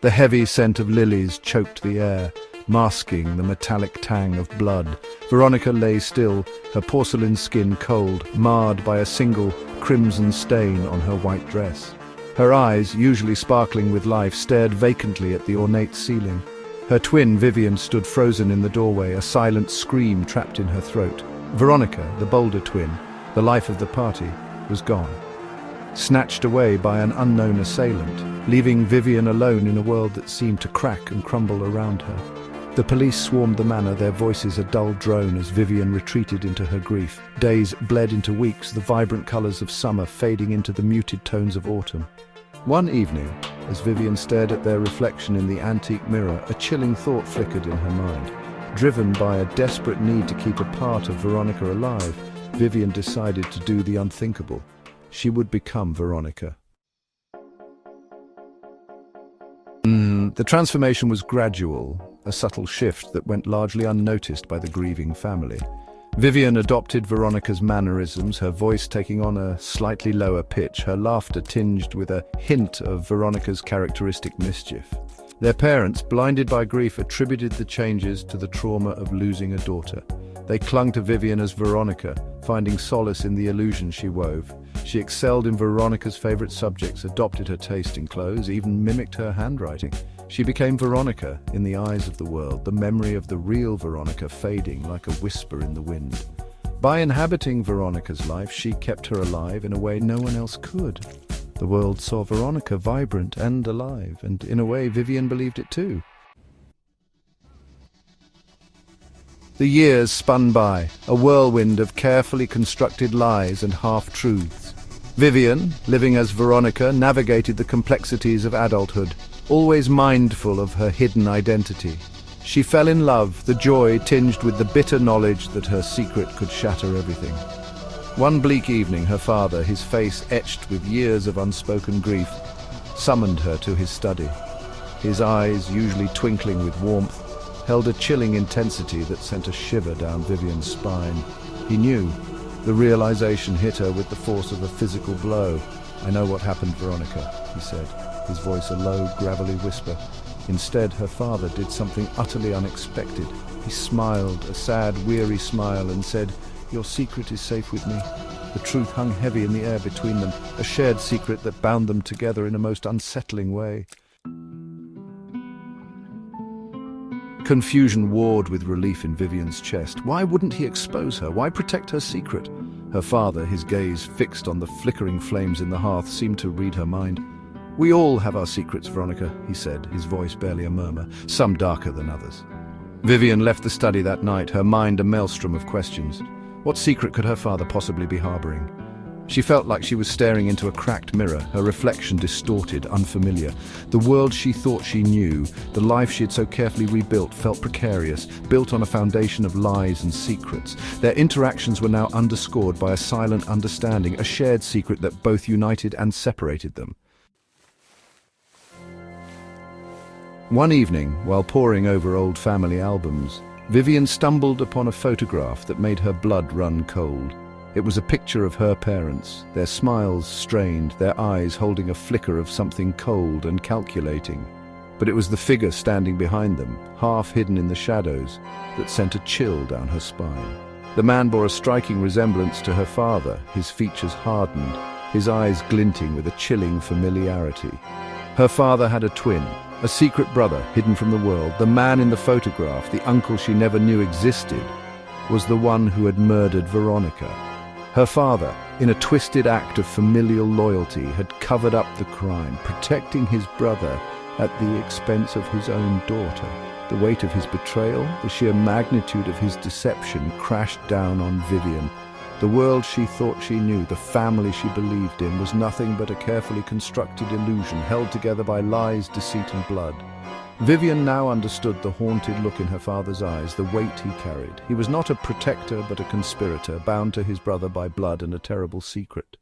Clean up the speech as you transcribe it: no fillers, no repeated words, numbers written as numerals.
The heavy scent of lilies choked the air, masking the metallic tang of blood. Veronica lay still, her porcelain skin cold, marred by a single crimson stain on her white dress. Her eyes, usually sparkling with life, stared vacantly at the ornate ceiling. Her twin, Vivian, stood frozen in the doorway, a silent scream trapped in her throat. Veronica, the bolder twin, the life of the party, was gone, snatched away by an unknown assailant, leaving Vivian alone in a world that seemed to crack and crumble around her. The police swarmed the manor, their voices a dull drone as Vivian retreated into her grief. Days bled into weeks, the vibrant colours of summer fading into the muted tones of autumn. One evening, as Vivian stared at their reflection in the antique mirror, a chilling thought flickered in her mind. Driven by a desperate need to keep a part of Veronica alive, Vivian decided to do the unthinkable. She would become Veronica. The transformation was gradual, a subtle shift that went largely unnoticed by the grieving family. Vivian adopted Veronica's mannerisms, her voice taking on a slightly lower pitch, her laughter tinged with a hint of Veronica's characteristic mischief. Their parents, blinded by grief, attributed the changes to the trauma of losing a daughter. They clung to Vivian as Veronica, finding solace in the illusion she wove. She excelled in Veronica's favorite subjects, adopted her taste in clothes, even mimicked her handwriting. She became Veronica in the eyes of the world, the memory of the real Veronica fading like a whisper in the wind. By inhabiting Veronica's life, she kept her alive in a way no one else could. The world saw Veronica vibrant and alive, and in a way Vivian believed it too. The years spun by, a whirlwind of carefully constructed lies and half-truths. Vivian, living as Veronica, navigated the complexities of adulthood, always mindful of her hidden identity. She fell in love, the joy tinged with the bitter knowledge that her secret could shatter everything. One bleak evening, her father, his face etched with years of unspoken grief, summoned her to his study. His eyes, usually twinkling with warmth, held a chilling intensity that sent a shiver down Vivian's spine. He knew. The realization hit her with the force of a physical blow. "I know what happened, Veronica," he said, his voice a low, gravelly whisper. Instead, her father did something utterly unexpected. He smiled, a sad, weary smile, and said, "Your secret is safe with me." The truth hung heavy in the air between them, a shared secret that bound them together in a most unsettling way. Confusion warred with relief in Vivian's chest. Why wouldn't he expose her? Why protect her secret? Her father, his gaze fixed on the flickering flames in the hearth, seemed to read her mind. "We all have our secrets, Veronica," he said, his voice barely a murmur, some darker than others. Vivian left the study that night, her mind a maelstrom of questions. What secret could her father possibly be harboring? She felt like she was staring into a cracked mirror, her reflection distorted, unfamiliar. The world she thought she knew, the life she had so carefully rebuilt, felt precarious, built on a foundation of lies and secrets. Their interactions were now underscored by a silent understanding, a shared secret that both united and separated them. One evening, while poring over old family albums, Vivian stumbled upon a photograph that made her blood run cold. It was a picture of her parents, their smiles strained, their eyes holding a flicker of something cold and calculating. But it was the figure standing behind them, half hidden in the shadows, that sent a chill down her spine. The man bore a striking resemblance to her father, his features hardened, his eyes glinting with a chilling familiarity. Her father had a twin, a secret brother hidden from the world. The man in the photograph, the uncle she never knew existed, was the one who had murdered Veronica. Her father, in a twisted act of familial loyalty, had covered up the crime, protecting his brother at the expense of his own daughter. The weight of his betrayal, the sheer magnitude of his deception, crashed down on Vivian. The world she thought she knew, the family she believed in, was nothing but a carefully constructed illusion held together by lies, deceit, and blood. Vivian now understood the haunted look in her father's eyes, the weight he carried. He was not a protector but a conspirator, bound to his brother by blood and a terrible secret.